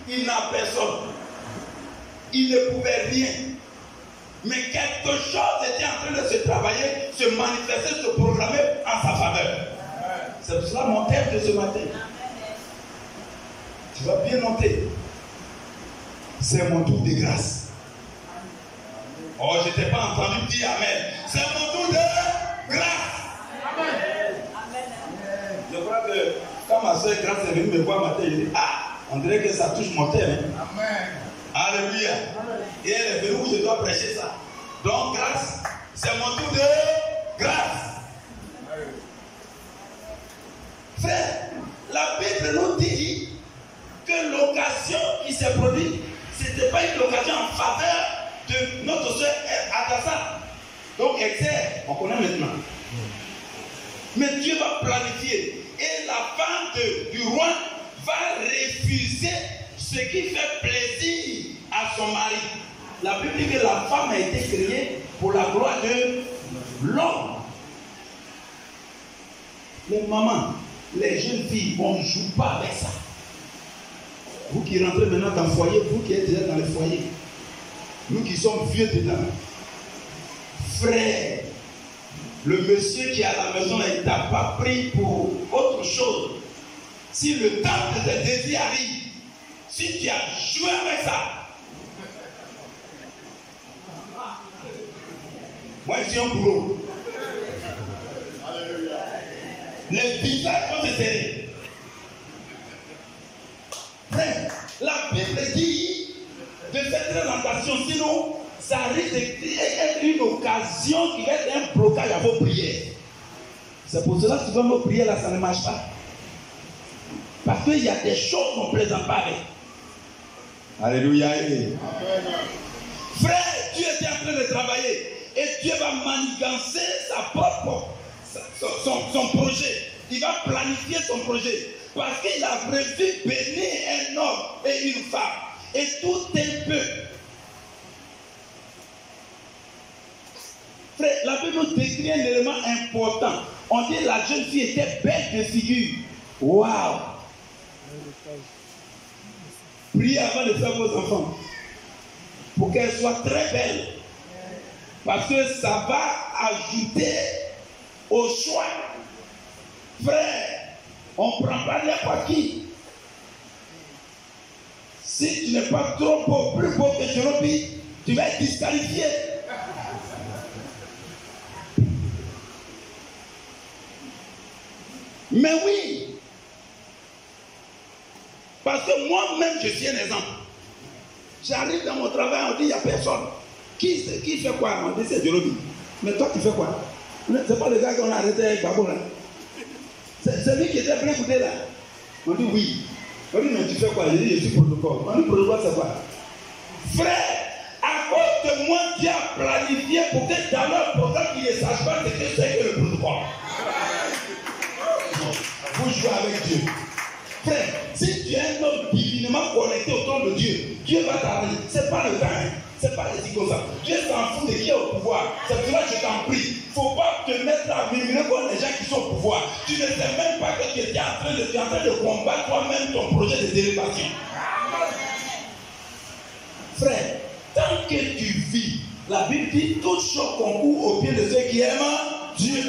il n'a personne. Il ne pouvait rien. Mais quelque chose était en train de se travailler, se manifester, se programmer en sa faveur. C'est pour cela mon thème de ce matin. Tu vas bien noter. C'est mon tour de grâce. Oh, je ne t'ai pas entendu dire Amen. C'est mon tour de grâce. Amen. Je crois que quand ma soeur Grâce est venue me voir matin, je dis, on dirait que ça touche mon thème. Hein? Amen. Alléluia. Et elle est venue où je dois prêcher ça. Donc, grâce, c'est mon tour de grâce. Frère, la Bible nous dit que l'occasion qui s'est produite, ce n'était pas une occasion en faveur de notre soeur Adassa. Donc, Esther, on connaît maintenant. Mais Dieu va planifier. Et la femme du roi va refuser ce qui fait plaisir à son mari. La Bible dit que la femme a été créée pour la gloire de l'homme. Les mamans, les jeunes filles, on ne joue pas avec ça. Vous qui rentrez maintenant dans le foyer, vous qui êtes déjà dans le foyer, nous qui sommes vieux dedans, frère, le monsieur qui est à la maison, il ne t'a pas pris pour autre chose. Si le temps de tes désirs arrive, si tu as joué avec ça, moi je suis un bourreau. Les visages vont se serrer. Frère, la Bible dit de faire très attention, sinon ça risque d'être une occasion qui va être un blocage à vos prières. C'est pour cela que souvent nos prières là, ça ne marche pas. Parce qu'il y a des choses qu'on ne plaisante pas avec. Alléluia. Frère, Dieu était en train de travailler. Et Dieu va manigancer son projet. Il va planifier son projet. Parce qu'il a prévu bénir un homme et une femme. Et tout un peu. Frère, la Bible nous décrit un élément important. On dit que la jeune fille était belle de figure. Waouh! Priez avant de faire vos enfants. Pour qu'elle soit très belle. Parce que ça va ajouter au choix. Frère, on ne prend pas n'importe qui. Si tu n'es pas trop beau, plus beau que Jérobi, tu vas être disqualifié. Mais oui. Parce que moi-même, je suis un exemple. J'arrive dans mon travail, on dit il n'y a personne. Qui fait quoi? On dit c'est Jérobi. Mais toi, tu fais quoi? C'est pas le gars qu'on a arrêté avec Babo là. C'est lui qui était prêt à écouter là. On dit oui. On dit mais tu fais quoi? Je dis je suis protocole. On dit protocole c'est quoi? Frère, à cause de moi, Dieu a planifié pour que dans leur programme, ils ne sachent pas ce que c'est que le protocole. Vous jouez avec Dieu. Frère, si tu es un homme divinement connecté au trône de Dieu, Dieu va t'arrêter. Ce n'est pas le temps. C'est pas les comme ça. Dieu s'en fout de qui est au pouvoir. C'est pour ça que je t'en prie. Il ne faut pas te mettre à murmurer comme les gens qui sont au pouvoir. Tu ne sais même pas que tu es en train de combattre toi-même ton projet de délégation. Frère, tant que tu vis, la Bible dit toute chose concourt au pied de ceux qui aiment Dieu.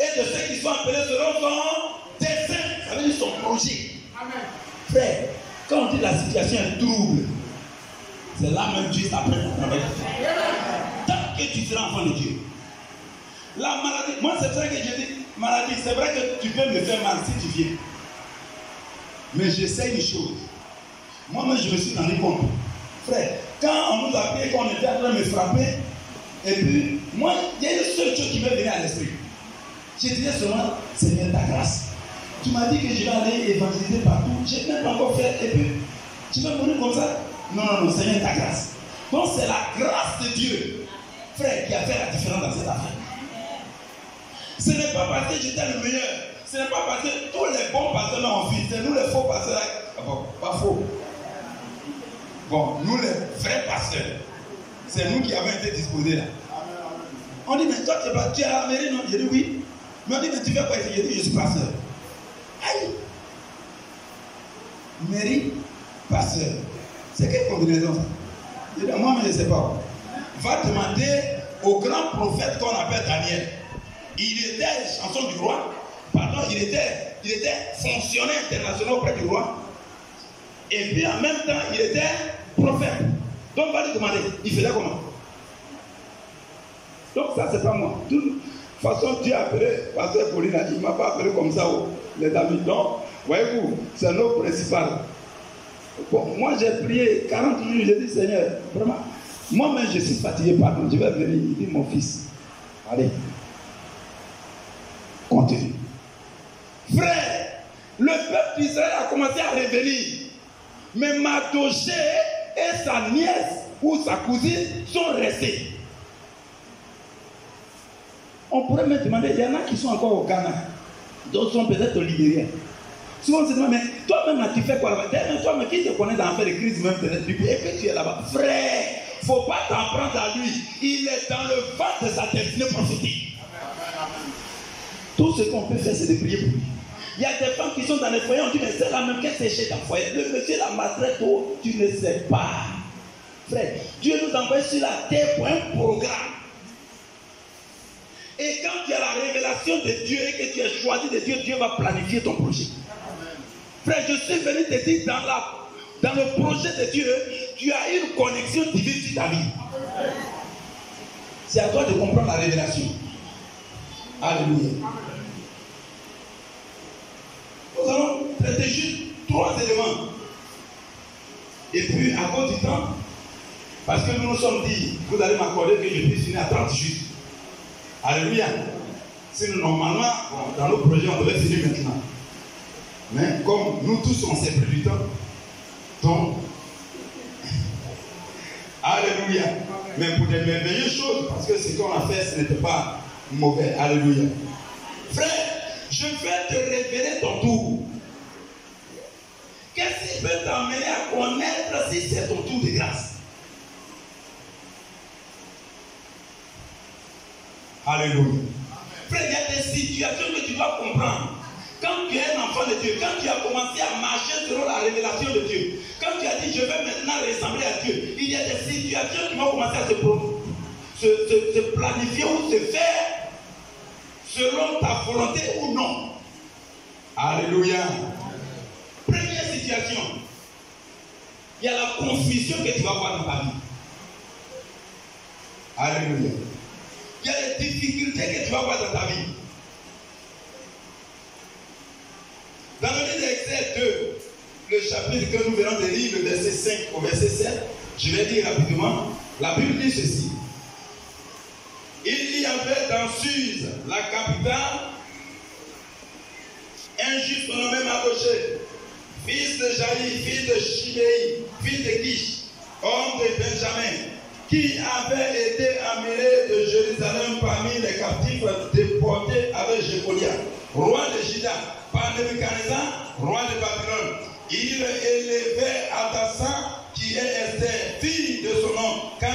Et de ceux qui sont appelés selon son dessein. Ça veut dire son projet. Amen. Frère, quand on dit la situation est trouble, c'est là même juste après ton travail. Tant que tu seras enfant de Dieu. La maladie, moi c'est vrai que je dis, maladie, c'est vrai que tu peux me faire mal si tu viens. Mais je sais une chose. Moi-même je me suis rendu compte. Frère, quand on nous a appelé, quand on était en train de me frapper, et puis, moi, il y a une seule chose qui m'est venue à l'esprit. Je disais seulement, Seigneur, ta grâce. Tu m'as dit que je vais aller évangéliser partout. Je n'ai même pas encore fait, et puis, tu vas mourir comme ça. Non, Seigneur, ta grâce. Donc c'est la grâce de Dieu, frère, qui a fait la différence dans cette affaire. Ce n'est pas parce que j'étais le meilleur. Ce n'est pas parce que tous les bons pasteurs l'ont fait. C'est nous les faux pasteurs. Bon, pas faux. Bon, nous les vrais pasteurs. C'est nous qui avons été disposés là. On dit, mais toi tu es à la mairie, non? Je dis oui. Mais on dit, mais tu fais quoi ici? Je dis, je suis pasteur. Aïe! Mairie. pasteur, c'est quelle combinaison ça? Moi, je ne sais pas. Va demander au grand prophète qu'on appelle Daniel. Il était chanson du roi. Pardon, il était fonctionnaire international auprès du roi. Et puis en même temps, il était prophète. Donc, va lui demander, il faisait comment? Donc, ça, c'est pas moi. De toute façon, Dieu a appelé Pasteur Paulina. Il ne m'a pas appelé comme ça, les amis. Donc, voyez-vous, c'est notre principal. Bon, moi, j'ai prié 40 minutes. J'ai dit, Seigneur, vraiment, moi-même, je suis fatigué. Pardon, je vais venir. Il dit, mon fils, allez, continue. Frère, le peuple d'Israël a commencé à revenir. Mais Mardochée et sa nièce ou sa cousine sont restés. On pourrait me demander, il y en a qui sont encore au Ghana, d'autres sont peut-être au Libéria. Souvent on se demande, mais toi-même tu fais quoi là-bas? Toi-même qui te connaît dans l'affaire de crise même peut-être, et puis tu es là-bas. Frère, il ne faut pas t'en prendre à lui. Il est dans le ventre de sa destinée prophétique. Tout ce qu'on peut faire, c'est de prier pour lui. Il y a des femmes qui sont dans les foyers, on dit, mais c'est la même qu'elle s'est chez dans le foyer. Le monsieur la maltraite, tu ne sais pas. Frère, Dieu nous envoie sur la terre pour un programme. Et quand tu as la révélation de Dieu et que tu es choisi de Dieu, Dieu va planifier ton projet. Frère, je suis venu te dire, dans le projet de Dieu, tu as une connexion divine sur ta vie. C'est à toi de comprendre la révélation. Alléluia. Nous allons traiter juste 3 éléments. Et puis, à cause du temps, parce que nous nous sommes dit, vous allez m'accorder que je puisse finir à 30 juste. Alléluia. Sinon, normalement, dans nos projets, on devait finir maintenant. Mais comme nous tous, on s'est pris du temps, donc, alléluia. Mais pour des merveilleuses choses, parce que ce qu'on a fait, ce n'était pas mauvais. Alléluia. Frère, je vais te révéler ton tour. Qu'est-ce qui peut t'amener à connaître si c'est ton tour de grâce? Alléluia. Frère, il y a des situations que tu dois comprendre. Quand tu es un enfant de Dieu, quand tu as commencé à marcher selon la révélation de Dieu, quand tu as dit je vais maintenant ressembler à Dieu, il y a des situations qui vont commencer à se planifier ou se faire selon ta volonté ou non. Alléluia. Première situation, il y a la confusion que tu vas avoir dans ta vie. Alléluia. Il y a des difficultés que tu vas avoir dans ta vie. Dans le livre d'Exode 2, le chapitre que nous venons de lire, le verset 5 au verset 7, je vais dire rapidement, la Bible dit ceci. Il y avait dans Suse, la capitale, un juif nommé Mardochée, fils de Jaïr, fils de Shimei, fils de Kish, homme de Benjamin, qui avait été amené de Jérusalem parmi les captifs déportés avec Jécolia, roi de Juda, par Nebuchadnezzar, roi de Babylone. Il élevait Hadassa, qui est Esther, fille de son nom, quand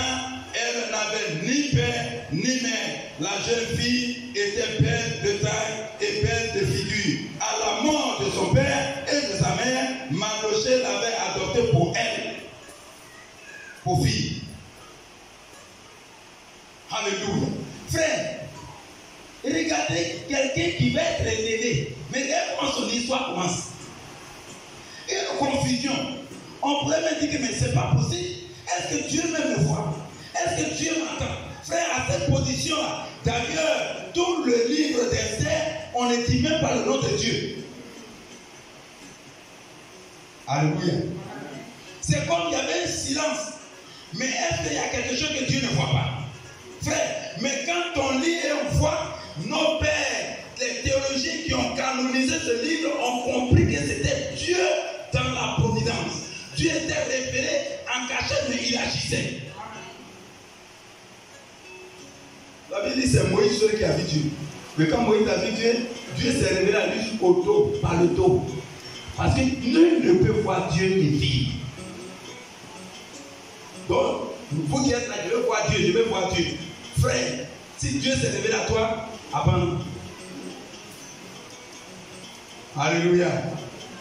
elle n'avait ni père ni mère. La jeune fille était belle de taille et belle de figure. À la mort de son père et de sa mère, Mardochée l'avait adoptée pour elle, pour fille. Alléluia. Frère, regardez quelqu'un qui va être élevé. Mais regardez comment son histoire commence. Et une confusion. On pourrait même dire que mais c'est pas possible. Est-ce que Dieu même me voit? Est-ce que Dieu m'entend? Frère, à cette position-là, d'ailleurs, tout le livre d'Esther, on ne dit même pas le nom de Dieu. Alléluia. C'est comme il y avait un silence. Mais est-ce qu'il y a quelque chose que Dieu ne voit pas? Frère, mais quand on lit et on voit, nos pères, les théologiens qui ont canonisé ce livre ont compris que c'était Dieu dans la providence. Dieu était révélé en cachette, mais il agissait. La Bible dit c'est Moïse seul qui a vu Dieu. Mais quand Moïse a vu Dieu, Dieu s'est révélé à lui au dos, par le dos. Parce que nul ne peut voir Dieu et vivre. Donc, vous qui êtes là, je veux voir Dieu, je veux voir Dieu. Frère, si Dieu s'est révélé à toi, abandonne. Alléluia.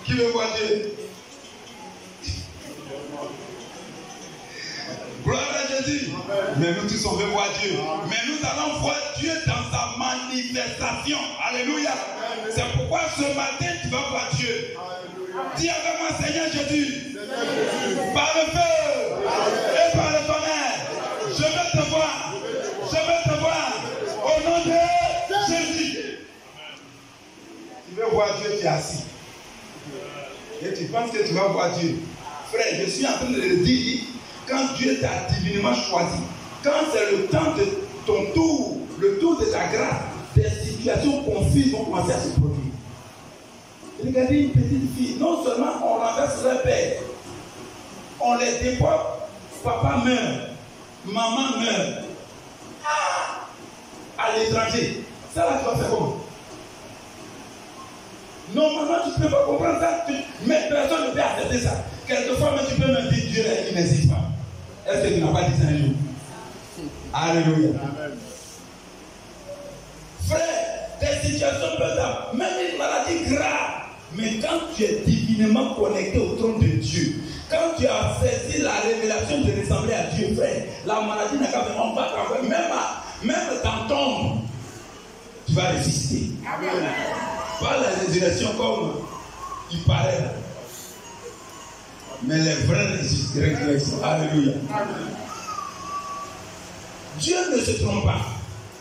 Qui veut voir Dieu? Jésus. Mais nous tous on veut voir Dieu. Mais nous allons voir Dieu dans sa manifestation. Alléluia. C'est pourquoi ce matin tu vas voir Dieu. Dis avec moi, Seigneur Jésus, par le feu et par le tonnerre, je veux te voir. Je veux te voir. Au nom de Jésus. Tu veux voir Dieu, tu es assis. Et tu penses que tu vas voir Dieu. Frère, je suis en train de le dire. Quand Dieu t'a divinement choisi, quand c'est le temps de ton tour, le tour de ta grâce, des situations confuses vont commencer à se produire. Regardez une petite fille, non seulement on renverse leur père, on les déporte, papa meurt, maman meurt. Ah, à l'étranger, ça là tu vas faire comment? Normalement tu ne peux pas comprendre ça, mais personne ne peut accepter ça. Quelquefois même tu peux me dire Dieu il n'existe pas. Est-ce que tu n'as pas dit ça un jour? Alléluia. Amen. Frère, tes situations peuvent être même une maladie grave. Mais quand tu es divinement connecté au trône de Dieu, quand tu as saisi la révélation de ressembler à Dieu, frère, la maladie n'a qu'à vraiment pas travailler. Même dans ton, tu vas résister. Amen. Pas la résurrection comme il paraît. Mais les vraies résurrections. Alléluia. Amen. Dieu ne se trompe pas.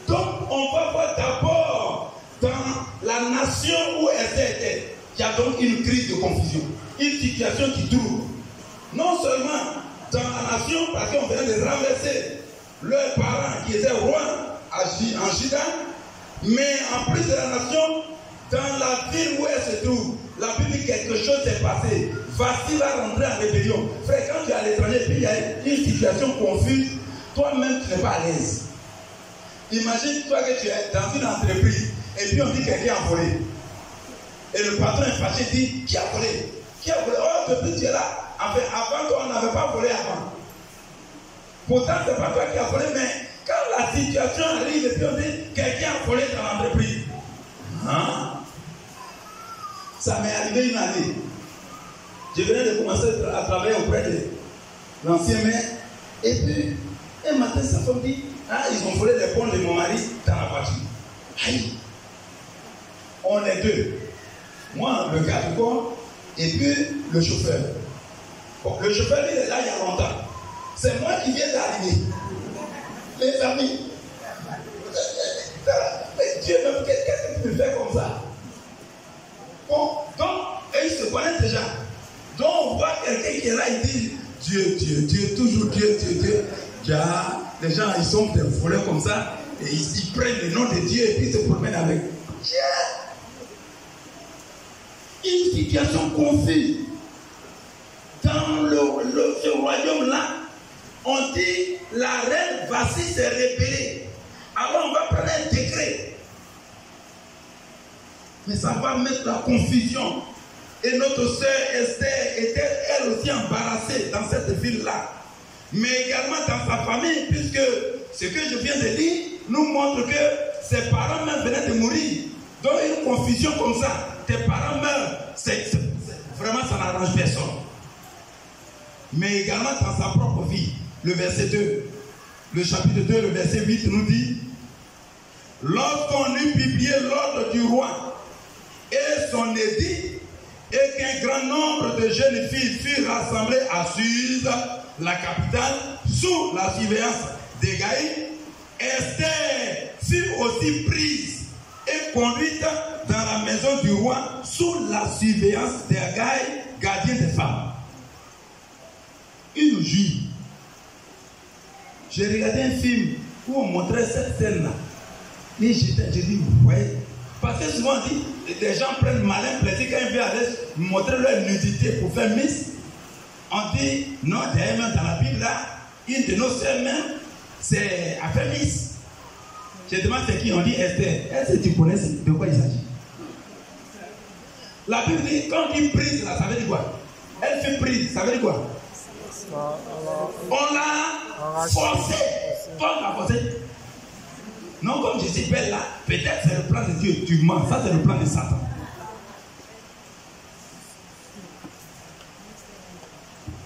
Donc, on va voir d'abord dans la nation où Esther était. Il y a donc une crise de confusion, une situation qui trouble. Non seulement dans la nation, parce qu'on venait de renverser leurs parents qui étaient rois en Juda, mais en plus de la nation, dans la ville où elle se trouve, la Bible dit quelque chose s'est passé. Vasti va rentrer en rébellion. Frère, quand tu es à l'étranger, puis il y a une situation confuse, toi-même tu n'es pas à l'aise. Imagine toi que tu es dans une entreprise et puis on dit que quelqu'un a volé. Et le patron est fâché, dit qui a volé? Qui a volé? Oh, depuis tu es là. En fait, avant toi, on n'avait pas volé avant. Pourtant, ce n'est pas toi qui as volé, mais quand la situation arrive et puis on dit quelqu'un a volé dans l'entreprise. Hein? Ça m'est arrivé une année. Je venais de commencer à travailler auprès de l'ancien maire. Et puis, un matin, sa femme dit ah, ils ont volé les ponts de mon mari dans la voiture. Aïe! On est deux. Moi, le gars du corps, et puis le chauffeur. Bon, le chauffeur, il est là il y a longtemps. C'est moi qui viens d'arriver. Les amis. Mais Dieu même, qu'est-ce que tu peux faire comme ça? Bon, donc, et ils se connaissent déjà. Donc, on voit quelqu'un qui est là, il dit Dieu, Dieu, Dieu, toujours Dieu, Dieu, Dieu. Les gens, ils sont des voleurs comme ça, et ils prennent le nom de Dieu et puis ils se promènent avec Dieu. Une situation confuse. Dans ce royaume-là, on dit la reine Vasti s'est rebellée. Alors on va prendre un décret. Mais ça va mettre la confusion. Et notre sœur Esther était elle aussi embarrassée dans cette ville-là. Mais également dans sa famille, puisque ce que je viens de dire nous montre que ses parents même venaient de mourir. Donc une confusion comme ça, tes parents meurent, vraiment ça n'arrange personne. Mais également dans sa propre vie, le verset 2, le chapitre 2, le verset 8 nous dit lorsqu'on eut publié l'ordre du roi et son édit, et qu'un grand nombre de jeunes filles furent rassemblées à Suse, la capitale, sous la surveillance d'Hégaï, Esther fut aussi prise et conduite dans la maison du roi sous la surveillance d'Hégaï, gardien des femmes. Une juive. J'ai regardé un film où on montrait cette scène-là. Et j'ai dit, ouais. Parce que souvent on dit, les gens prennent malin plaisir quand ils veulent montrer leur nudité pour faire miss. On dit, non, d'ailleurs, dans la Bible, là, une de nos sœurs même, c'est à faire miss. Je demande c'est qui, on dit Esther. Est-ce que tu connais de quoi il s'agit? La Bible dit, quand on dit prise, là, ça veut dire quoi? Elle fait prise, ça veut dire quoi? On l'a forcé. On l'a forcé. Non, comme je suis belle là, peut-être c'est le plan de Dieu. Tu mens, ça c'est le plan de Satan.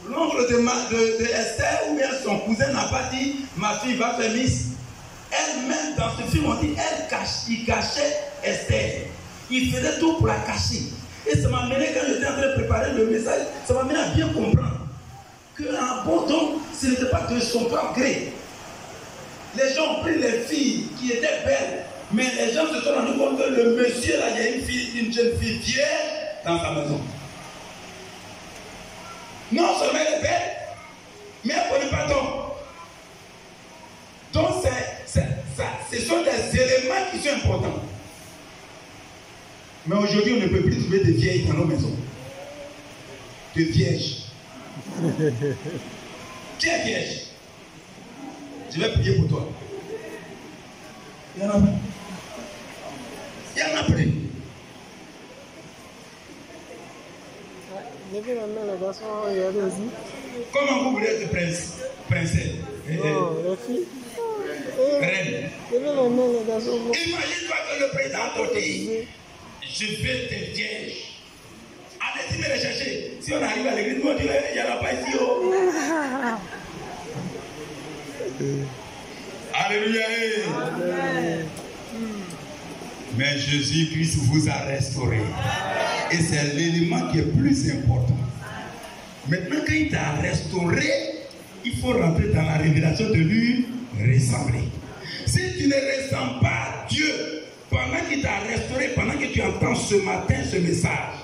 l'oncle de Esther ou bien son cousin n'a pas dit ma fille va faire Miss. Elle-même, dans ce film, on dit il cachait Esther. Il faisait tout pour la cacher. Et ça m'a amené, quand j'étais en train de préparer le message, ça m'a amené à bien comprendre qu'un bon don, ce n'était pas de son propre gré. Les gens ont pris les filles qui étaient belles, mais les gens se sont rendus compte que le monsieur là, il y a une jeune fille vierge dans sa maison. Non seulement elle est belle, mais elle ne connaît pas d'homme. Donc ce sont des éléments qui sont importants. Mais aujourd'hui, on ne peut plus trouver de vieilles dans nos maisons. De vierges. Qui est vierge? Je vais prier pour toi. Il y en a plus. Il y en a plus. Comment vous voulez être princesse? Non, la fille. Reine. Imagine-toi que le président te dit, je vais te vierge. Allez-y me rechercher. Si on arrive à l'église, on dirait, il n'y en a pas ici. Oh. Alléluia. Amen. Mais Jésus-Christ vous a restauré. Et c'est l'élément qui est plus important. Maintenant, quand il t'a restauré, il faut rentrer dans la révélation de lui ressembler. Si tu ne ressembles pas à Dieu, pendant qu'il t'a restauré, pendant que tu entends ce matin ce message,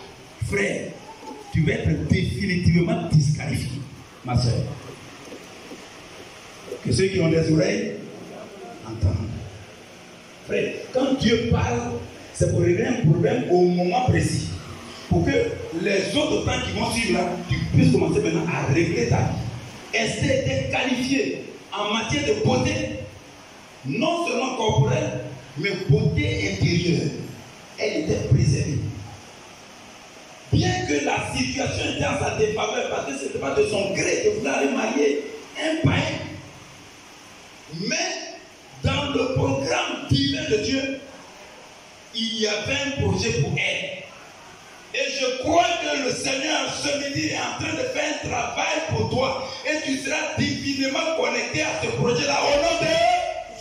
frère, tu vas être définitivement disqualifié, ma soeur. Que ceux qui ont des oreilles entendent. Frère, quand Dieu parle, c'est pour régler un problème au moment précis. Pour que les autres temps qui vont suivre là, tu puisses commencer maintenant à régler ta vie. Esther était qualifiée en matière de beauté, non seulement corporelle, mais beauté intérieure. Elle était préservée. Bien que la situation était en sa défaveur, parce que ce n'était pas de son gré de vouloir aller marier un païen. Mais dans le programme divin de Dieu, il y avait un projet pour elle. Et je crois que le Seigneur ce midi est en train de faire un travail pour toi. Et tu seras divinement connecté à ce projet-là au nom de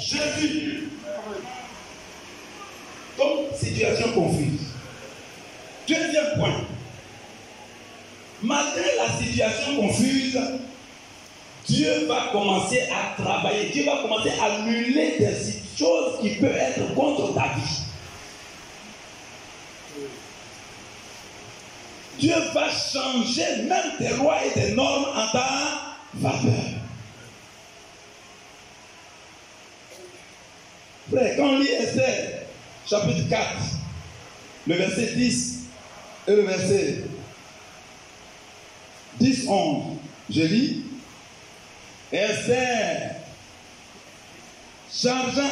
Jésus. Donc, situation confuse. Deuxième point. Malgré la situation confuse, Dieu va commencer à travailler. Dieu va commencer à annuler des choses qui peuvent être contre ta vie. Dieu va changer même des lois et des normes en ta faveur. Frère, quand on lit Esther, chapitre 4, le verset 10 et le verset 10-11, je lis. Esther, chargeant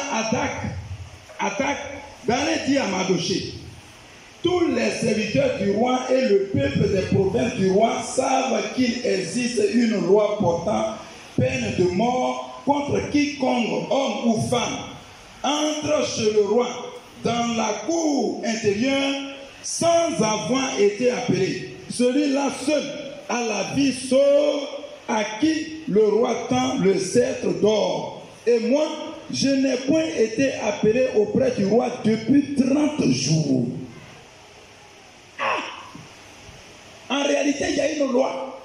attaque dans les dit à Mardochée. Tous les serviteurs du roi et le peuple des provinces du roi savent qu'il existe une loi portant peine de mort contre quiconque, homme ou femme, entre chez le roi dans la cour intérieure sans avoir été appelé. Celui-là seul a la vie sauve à qui le roi tend le sceptre d'or. Et moi, je n'ai point été appelé auprès du roi depuis 30 jours. En réalité, il y a une loi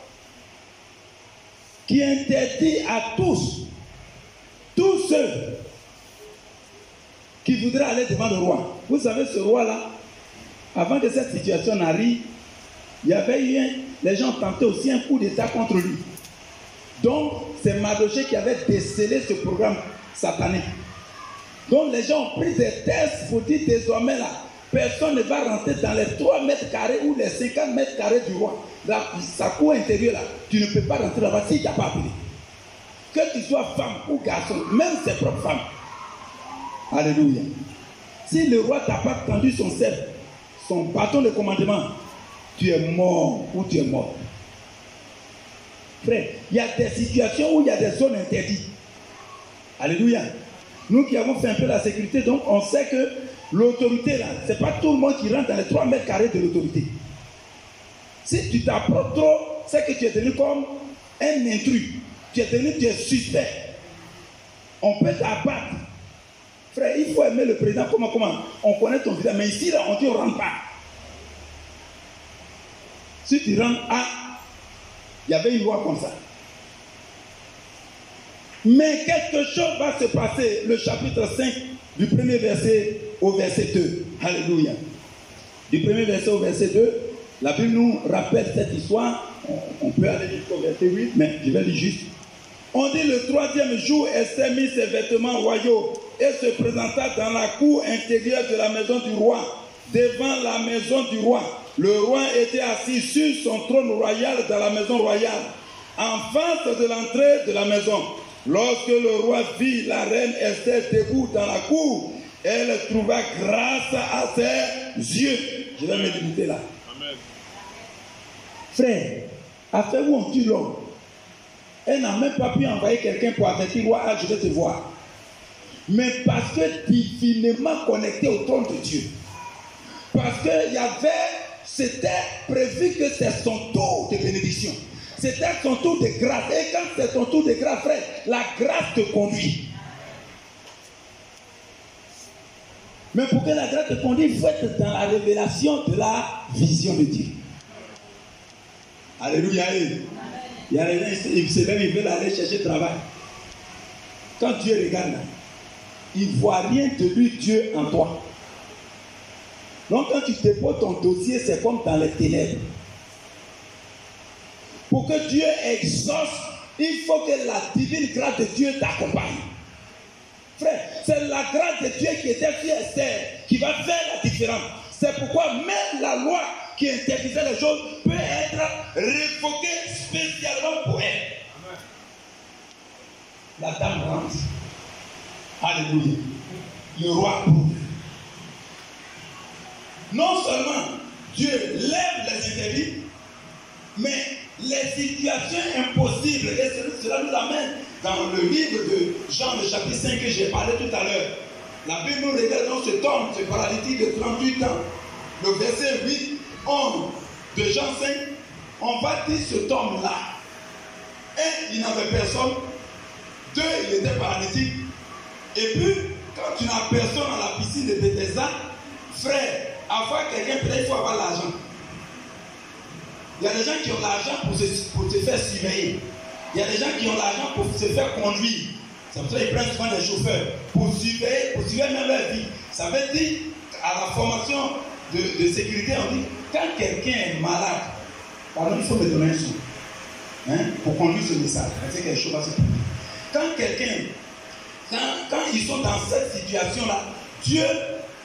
qui interdit à tous ceux qui voudraient aller devant le roi. Vous savez, ce roi-là, avant que cette situation n'arrive, il y avait eu les gens tentaient aussi un coup d'État contre lui. Donc, c'est Mardochée qui avait décelé ce programme satanique. Donc, les gens ont pris des tests pour dire désormais là, personne ne va rentrer dans les 3 mètres carrés ou les 50 mètres carrés du roi. Là, sa cour intérieure là, tu ne peux pas rentrer là-bas si tu n'as pas appelé. Que tu sois femme ou garçon, même ses propres femmes. Alléluia. Si le roi t'a pas tendu son sceptre, son bâton de commandement, tu es mort ou tu es mort. Frère, il y a des situations où il y a des zones interdites. Alléluia. Nous qui avons fait un peu la sécurité, donc on sait que l'autorité là, ce n'est pas tout le monde qui rentre dans les 3 mètres carrés de l'autorité. Si tu t'approches trop, c'est que tu es devenu comme un intrus, tu es suspect. On peut t'abattre. Frère, il faut aimer le président. Comment? On connaît ton visage. Mais ici, là, on dit on ne rentre pas. Si tu rentres, il y avait une loi comme ça. Mais quelque chose va se passer. Le chapitre 5, du premier verset au verset 2. Alléluia. Du premier verset au verset 2, la Bible nous rappelle cette histoire. On peut aller jusqu'au verset 8, mais je vais lire juste. On dit le 3e jour, Esther mit ses vêtements royaux et se présenta dans la cour intérieure de la maison du roi, devant la maison du roi. Le roi était assis sur son trône royal dans la maison royale, en face de l'entrée de la maison. Lorsque le roi vit la reine Esther debout dans la cour, elle trouva grâce à ses yeux. Je vais me limiter là. Amen. Frère, afin où on tue l'homme, elle n'a même pas pu envoyer quelqu'un pour avertir le roi, je vais te voir. Mais parce que divinement connecté au trône de Dieu, parce que c'était prévu que c'est son tour de bénédiction, c'était son tour de grâce. Et quand c'est ton tour de grâce, frère, la grâce te conduit. Mais pour que la grâce te conduise, il faut être dans la révélation de la vision de Dieu. Alléluia. Il y a des gens, ils se lèvent, ils veulent aller chercher travail. Quand Dieu regarde là, il ne voit rien de lui, Dieu en toi. Donc quand tu déposes ton dossier, c'est comme dans les ténèbres. Pour que Dieu exauce, il faut que la divine grâce de Dieu t'accompagne. Frère, c'est la grâce de Dieu qui était sur Esther qui va faire la différence. C'est pourquoi même la loi qui interdisait les choses peut être révoquée spécialement pour elle. Amen. La dame rentre. Alléluia. Le roi prouve. Non seulement Dieu lève les interdits, mais les situations impossibles, et cela nous amène dans le livre de Jean, le chapitre 5 que j'ai parlé tout à l'heure. La Bible nous regarde dans cet homme, ce paralytique de 38 ans. Le verset 8, 11 de Jean 5, on va dire cet homme-là. Un, il n'avait personne. Deux, il était paralytique. Et puis, quand tu n'as personne à la piscine de Bethesda, frère, avoir quelqu'un, peut-être il faut avoir l'argent. Il y a des gens qui ont l'argent pour se faire surveiller. Il y a des gens qui ont l'argent pour se faire conduire. C'est pour ça qu'ils prennent souvent des chauffeurs pour surveiller même leur vie. Ça veut dire, à la formation de sécurité, on dit, quand quelqu'un est malade, pardon, il faut me donner un son pour conduire ce message. C'est quelque chose à se produire. Quand quelqu'un, quand ils sont dans cette situation-là, Dieu,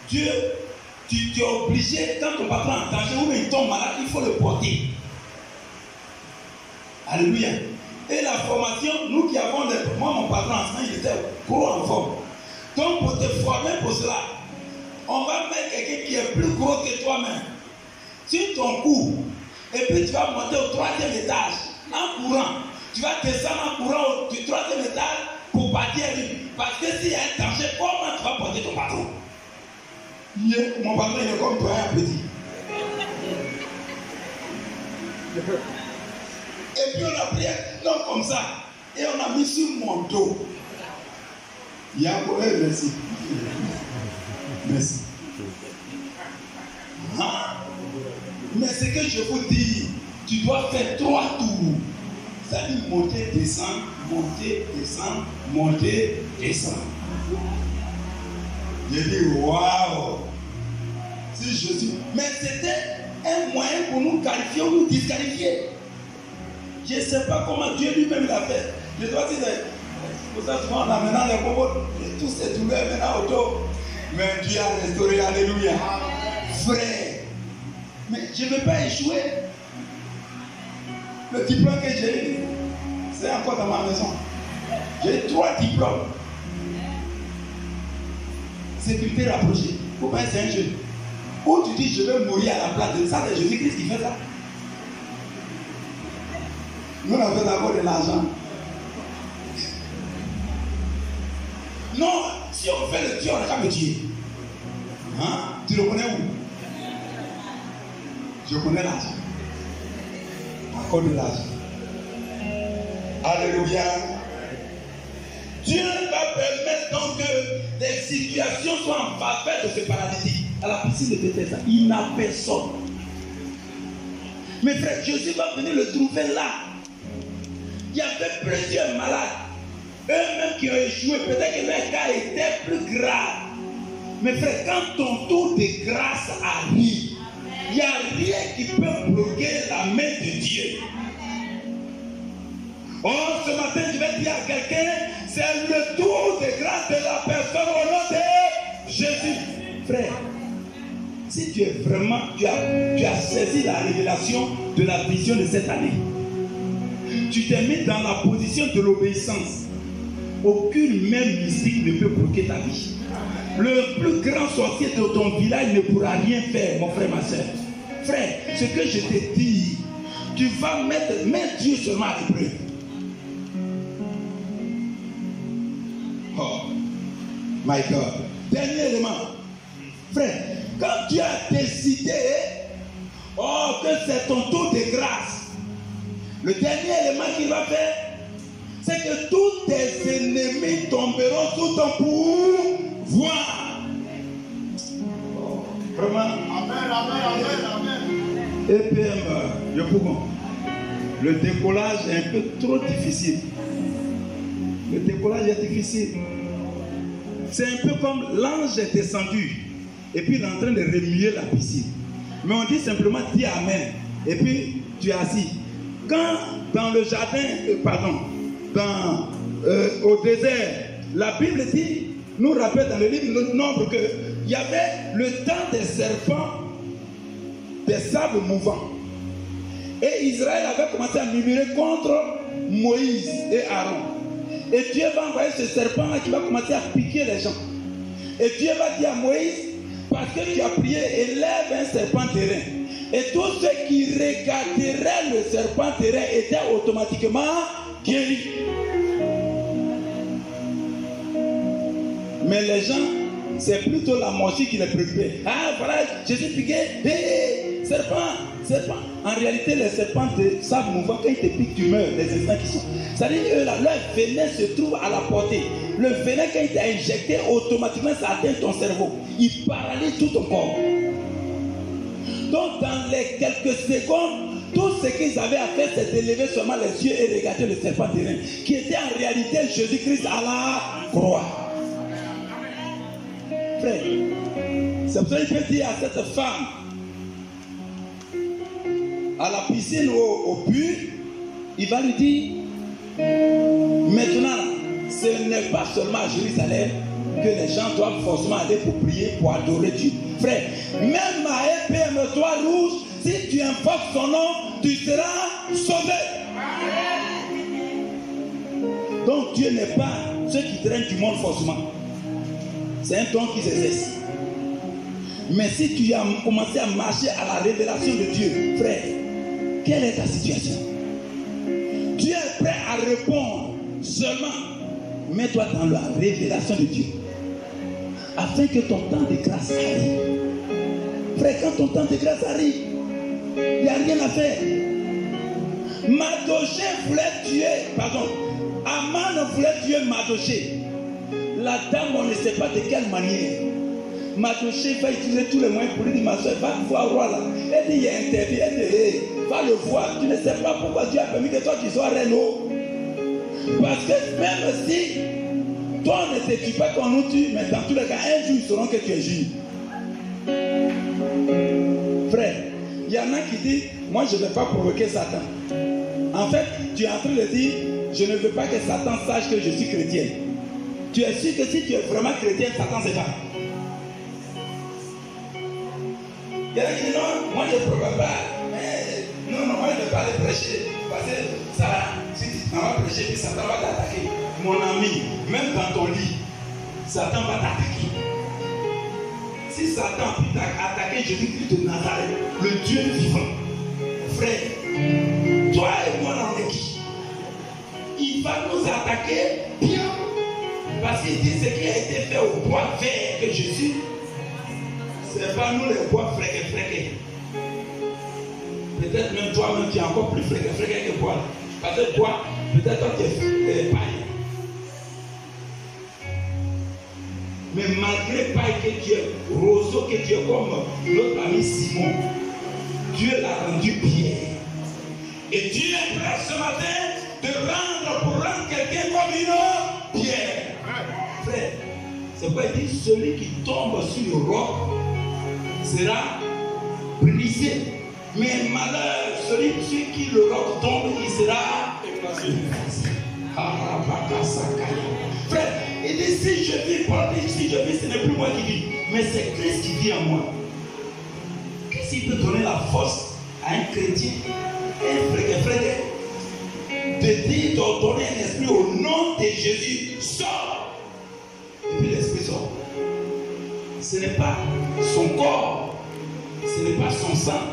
tu es obligé, quand ton patron est en danger ou il tombe malade, il faut le porter. Alléluia. Et la formation, nous qui avons des... Moi, mon patron en ce moment, il était gros en forme. Donc, pour te former pour cela, on va mettre quelqu'un qui est plus gros que toi-même sur ton cou. Et puis, tu vas monter au 3e étage en courant. Tu vas descendre en courant du 3e étage pour partir. Parce que s'il y a un danger, comment tu vas porter ton patron? Mon patron, il est comme toi, un petit. Et puis on a prié, donc comme ça, et on a mis sur mon dos. Il y a encore un merci. Merci. Mais ce que je vous dis, tu dois faire 3 tours. Ça dit monter, descendre, monter, descendre, monter, descendre. J'ai dit waouh! Si je suis. Mais c'était un moyen pour nous qualifier ou nous disqualifier. Je ne sais pas comment Dieu lui-même l'a fait. Je dois dire, pour ça souvent on a maintenant les bobos, tous ces douleurs maintenant autour. Mais Dieu a restauré, alléluia. Frère, mais je ne veux pas échouer. Le diplôme que j'ai eu, c'est encore dans ma maison. J'ai 3 diplômes. Sécurité rapprochée. Pourquoi c'est un jeune? Où tu dis je vais mourir à la place de ça, c'est Jésus-Christ qui fait ça. Nous on avait d'abord de l'argent. Non, si on fait le Dieu, on n'a qu'à me tuer. Tu le connais où? Je connais l'argent. Encore de l'argent. Alléluia. Dieu va permettre donc que des situations soient en faveur de ce paralytique. À la piscine de Bethesda, il n'a personne. Mais frère, Jésus va venir le trouver là. Il y avait plusieurs malades. Eux-mêmes qui ont échoué, peut-être que leur cas était plus grave. Mais frère, quand ton tour de grâce arrive, il n'y a rien qui peut bloquer la main de Dieu. Oh, ce matin, je vais dire à quelqu'un, c'est le tour de grâce de la personne au nom de Jésus. Frère, si tu es vraiment, tu as saisi la révélation de la vision de cette année, tu t'es mis dans la position de l'obéissance, aucune main mystique ne peut bloquer ta vie. Le plus grand sorcier de ton village ne pourra rien faire, mon frère, ma soeur. Frère, ce que je te dis, tu vas mettre Dieu seulement à l'épreuve. Oh, my God. Dernier élément. Frère, quand tu as décidé que c'est ton tour de grâce, le dernier élément qu'il va faire, c'est que tous tes ennemis tomberont sous ton pouvoir. Oh, vraiment. Amen, amen, amen, amen. EPM, le décollage est un peu trop difficile. Le décollage est difficile. C'est un peu comme l'ange est descendu et puis il est en train de remuer la piscine. Mais on dit simplement dis Amen. Et puis tu es assis. Quand dans le jardin, au désert, la Bible dit, nous rappelle dans le livre de Nombre qu'il y avait le temps des serpents, des sables mouvants. Et Israël avait commencé à murmurer contre Moïse et Aaron. Et Dieu va envoyer ce serpent-là qui va commencer à piquer les gens. Et Dieu va dire à Moïse, parce que tu as prié, élève un serpent terrain. Et tous ceux qui regarderaient le serpent terrain étaient automatiquement guéris. Mais les gens, c'est plutôt la moitié qui les préoccupait. Ah voilà, Jésus piqué, hé, serpent. En réalité, les serpents de sable mouvant, quand ils te piquent, tu meurs, les instants qui sont. C'est-à-dire eux là, leur venin se trouve à la portée. Le venin, quand il t'a injecté, automatiquement, ça atteint ton cerveau. Il paralyse tout ton corps. Donc, dans les quelques secondes, tout ce qu'ils avaient à faire, c'est de lever seulement les yeux et regarder le serpent terrain, qui était en réalité Jésus-Christ à la croix. Frère, c'est pour ça qu'il peut dire à cette femme, à la piscine au puits, il va lui dire, maintenant, ce n'est pas seulement à Jérusalem que les gens doivent forcément aller pour prier, pour adorer Dieu. Frère, même à EPM Toit Rouge, si tu invoques son nom, tu seras sauvé. Donc Dieu n'est pas ceux qui traînent du monde forcément. C'est un don qui s'exerce. Mais si tu as commencé à marcher à la révélation de Dieu, frère, quelle est ta situation? Dieu est prêt à répondre. Seulement, mets-toi dans la révélation de Dieu. Afin que ton temps de grâce arrive. Frère, quand ton temps de grâce arrive, il n'y a rien à faire. Mardoché voulait tuer, Aman voulait tuer Mardoché. La dame, on ne sait pas de quelle manière. Mardoché va utiliser tous les moyens pour lui dire, ma soeur, va voir roi là. Elle dit, il y a interdit, elle dit, hey, va le voir. Tu ne sais pas pourquoi Dieu a permis que toi tu sois reine. Parce que même si toi on ne te tue pas qu'on nous tue, mais dans tous les cas, un jour ils sauront que tu es juge. Frère, il y en a qui disent, moi je ne vais pas provoquer Satan. En fait, tu es en train de dire, je ne veux pas que Satan sache que je suis chrétien. Tu es sûr que si tu es vraiment chrétien, Satan sait pas. Il y en a qui disent, non, moi je ne provoque pas. Non, moi je ne vais pas aller prêcher. Parce que ça, si tu vas prêcher, puis Satan va t'attaquer. Mon ami, même dans ton lit, Satan va t'attaquer. Si Satan peut attaquer Jésus-Christ de Nazareth, le Dieu vivant, frère, toi et moi on est qui? Il va nous attaquer bien. Parce qu'il dit ce qui a été fait au bois vert que Jésus, c'est pas nous les bois fréqués. Peut-être même toi-même tu es encore plus fréqué que bois. Parce que toi, peut-être toi tu es païen. Mais malgré paille que tu es, roseau que tu es comme notre ami Simon, Dieu l'a rendu pierre. Et Dieu est prêt ce matin de pour rendre quelqu'un comme une pierre. Frère, c'est pourquoi il dit celui qui tombe sur le roc sera brisé. Mais malheur, celui sur qui le roc tombe, il sera écrasé. Frère, il dit si je vis, si je vis, ce n'est plus moi qui vis, mais c'est Christ qui vit en moi. Qu'est-ce qui peut donner la force à un chrétien, un frère, de dire, d'ordonner un esprit au nom de Jésus, sort. Et puis l'esprit sort. Ce n'est pas son corps, ce n'est pas son sang,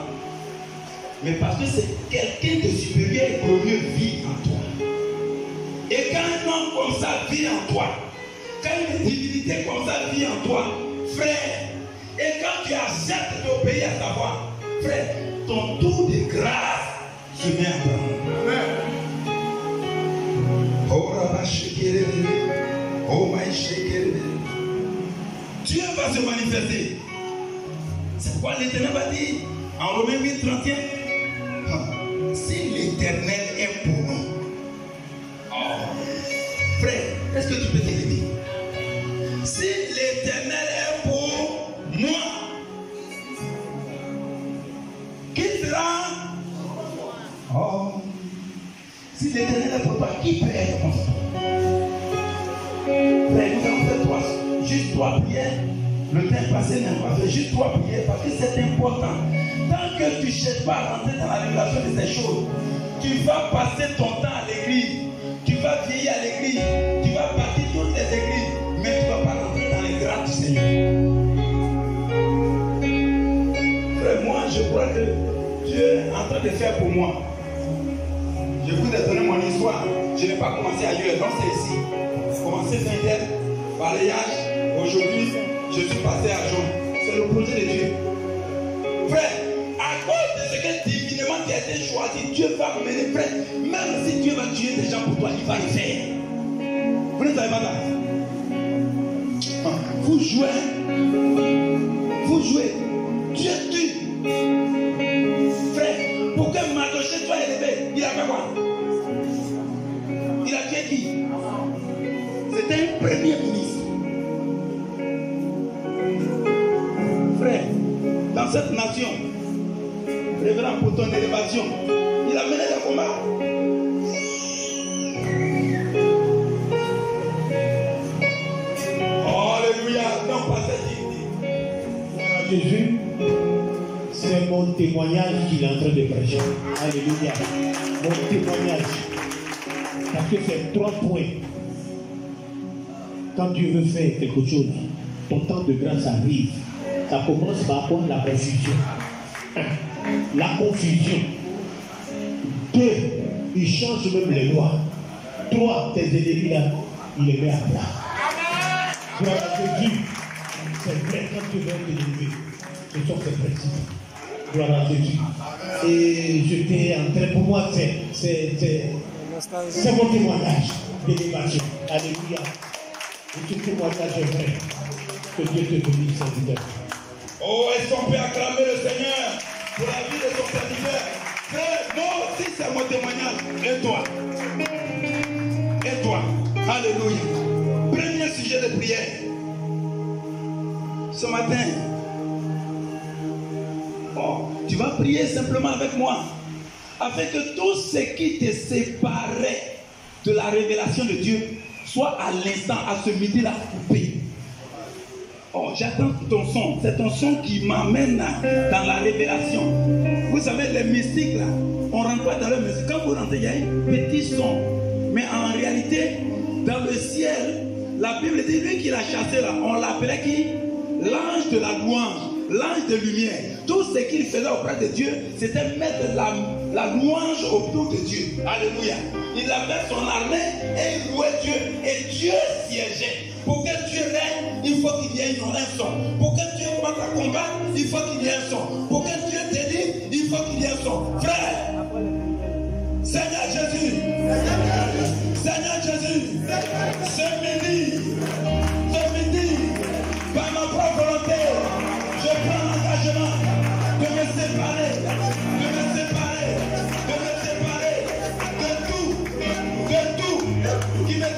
mais parce que c'est quelqu'un de supérieur et glorieux vit en toi. Et quand un homme comme ça vit en toi, quand une divinité comme ça vit en toi, frère, et quand tu acceptes d'obéir à ta voix, frère, ton tour de grâce se met en branle. Dieu va se manifester. C'est pourquoi l'Éternel va dire en Romains 8:31, si l'Éternel est pour nous, frère, est-ce que tu peux te dire? Si l'Éternel est pour moi, qui sera? Si l'Éternel est pour toi, qui peut être contre toi? Frère, nous allons faire juste 3 prières. Le temps passé n'est pas fait, juste 3 prières parce que c'est important. Tant que tu ne cherches pas à rentrer dans la révélation de ces choses, tu vas passer ton temps à l'église. Tu vas vieillir à l'église, tu vas partir toutes les églises, mais tu ne vas pas rentrer dans les grâces du Seigneur. Frère, moi, je crois que Dieu est en train de faire pour moi. Je vous ai donné mon histoire. Je n'ai pas commencé ailleurs, donc c'est ici. J'ai commencé Saint-Denis, balayage. Aujourd'hui, je suis passé à Jean. C'est le projet de Dieu. Frère, à cause de ce que divinement tu as été choisi, Dieu va mener, frère. Même si Dieu va tuer des gens pour toi, il va le faire. Vous ne savez pas ça? Vous jouez. Dieu tue. Frère, pour que Mardochée soit élevé, il a fait quoi? Il a tué qui? C'était un premier ministre. Frère, dans cette nation, révérend pour ton élévation, il a mené des combats. Alléluia. Non, pas cette dignité. Jésus, c'est mon témoignage qu'il est en train de prêcher. Alléluia. Mon témoignage. Parce que c'est 3 points. Quand Dieu veut faire quelque chose, ton temps de grâce arrive. Ça commence par quoi? La confusion. 1. La confusion. 2. Il change même les lois. 3. Tes ennemis là, il les met à plat. Gloire à Jésus. C'est vrai quand tu veux t'élever. Ce sont ces principes. Gloire à Jésus. Et j'étais en train, pour moi, c'est mon témoignage d'élévation. Alléluia. Et ce témoignage est vrai. Que Dieu te bénisse, serviteur. Oh, est-ce qu'on peut acclamer le Seigneur pour la vie de son serviteur? Frère, moi aussi c'est mon témoignage. Et toi? Et toi? Alléluia. Premier sujet de prière. Ce matin, tu vas prier simplement avec moi, afin que tout ce qui te séparait de la révélation de Dieu soit à l'instant, à ce midi-là, coupé. Oh, j'attends ton son. C'est ton son qui m'amène dans la révélation. Vous savez, les mystiques, là, on ne rentre pas dans leur musique. Quand vous rentrez, il y a un petit son. Mais en réalité, dans le ciel, la Bible dit, lui qui l'a chassé là, on l'appelait qui? L'ange de la louange, l'ange de lumière. Tout ce qu'il faisait auprès de Dieu, c'était mettre la louange autour de Dieu. Alléluia. Il avait son armée et il louait Dieu. Et Dieu siégeait. Pour que Dieu règne, il faut qu'il y ait un son. Pour que Dieu commence à combattre, il faut qu'il y ait un son. Pour que Dieu délivre, il faut qu'il y ait un son. Frère, Seigneur Jésus, par ma propre volonté, je prends l'engagement de me séparer de tout qui me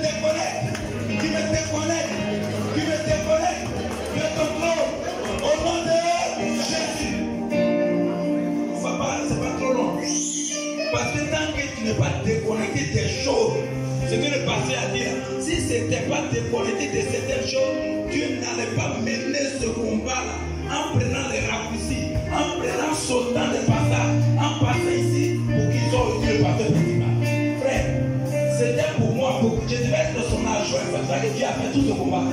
déconnecte de ton trône, au nom de Jésus. Papa, c'est pas trop long. Parce que tant que tu n'es pas déconnecté des choses, ce que le pasteur a dit, si ce n'était pas déconnecté de certaines choses, Dieu n'allait pas mener ce combat-là en prenant les raccourcis, en prenant sautant des passages, en passant ici pour qu'ils soient aussi le pasteur principal. Frère, c'était pour moi, je devais être son adjoint, c'est ça que Dieu a fait tout ce combat.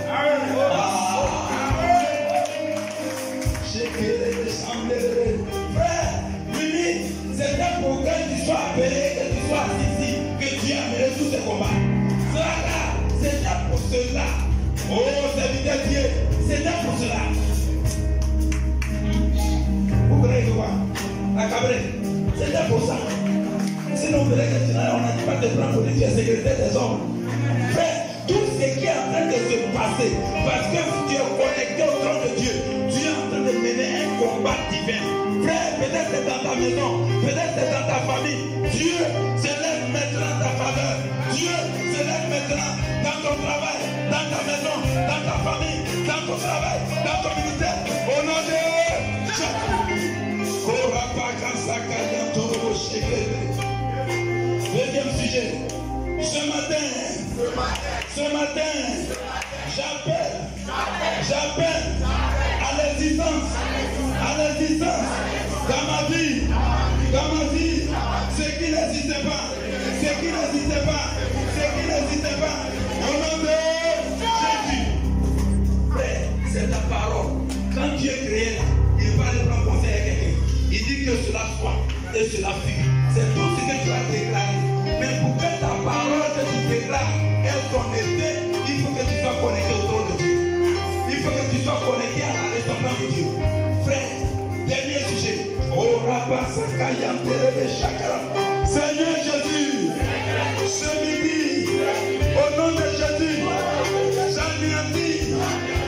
Frère, lui, c'était pour que tu sois appelé, que tu sois ici, que Dieu a mené tous ces combats. Cela, c'était pour cela. Oh, serviteur Dieu, c'était pour cela. Vous connaissez quoi? La cabrée, c'était pour ça. Sinon, vous verrez que on n'a pas de prendre pour dire secrétaire des hommes. Frère, tout ce qui est en train de se passer, parce que tu es connecté au trône de Dieu, tu es en train de mener un combat divin. Frère, peut-être c'est dans ta maison, peut-être c'est dans ta famille. Dieu se lève maintenant en ta faveur. Dieu se lève maintenant dans ton travail, dans ta maison, dans ta famille, dans ton travail, dans ton ministère. Au nom de Jésus. Deuxième sujet. Ce matin, j'appelle à l'existence dans ma vie, ce qui n'existait pas, au nom de Jésus. Frère, c'est ta parole. Quand Dieu est créé, il va aller prendre conseil à quelqu'un. Il dit que cela soit et cela fut. C'est tout ce que tu as déclaré. Mais pour que ta parole que tu déclares ait son effet, il faut que tu sois connecté au trône de Dieu. Il faut que tu sois connecté à la ressemblance de Dieu. Frère, dernier sujet. Oh, Rabba Sakaya Terebe Chakara. Seigneur Jésus, ce midi, au nom de Jésus,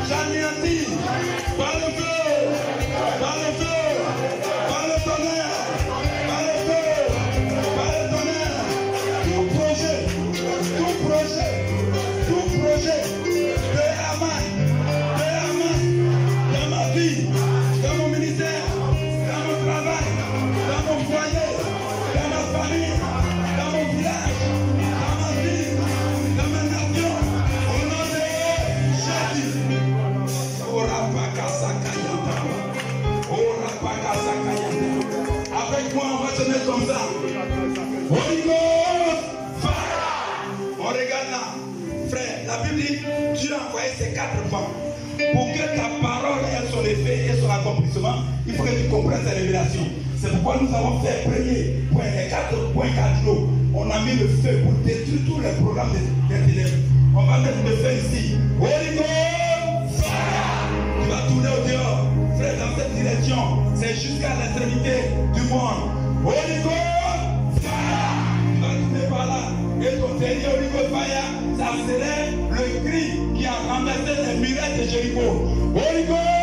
j'anéantis par le feu, par le tonnerre, tout projet de Haman dans ma vie, dans mon ministère, dans mon travail, dans mon foyer, dans ma famille, dans mon village, dans ma vie, dans ma nation, au nom de Jésus. Avec moi, on va se mettre comme ça. Holy Ghost, fire. On regarde là. Frère, la Bible dit, Dieu a envoyé ces 4 femmes. Pour que ta parole ait son effet et son accomplissement, il faut que tu comprennes ces révélations. C'est pourquoi nous avons fait premier point, les 4 points cardinaux. On a mis le feu pour détruire tous les programmes des ténèbres. On va mettre le feu ici. Holy Ghost, fire. Tu vas tourner au dehors. Frère, dans cette direction, c'est jusqu'à l'extrémité du monde. Holy Ghost, fire. Tu vas tourner par là. Et ton dernier Holy Ghost fire, ça serait le cri qui a renversé les murailles de Jéricho. Holy Ghost.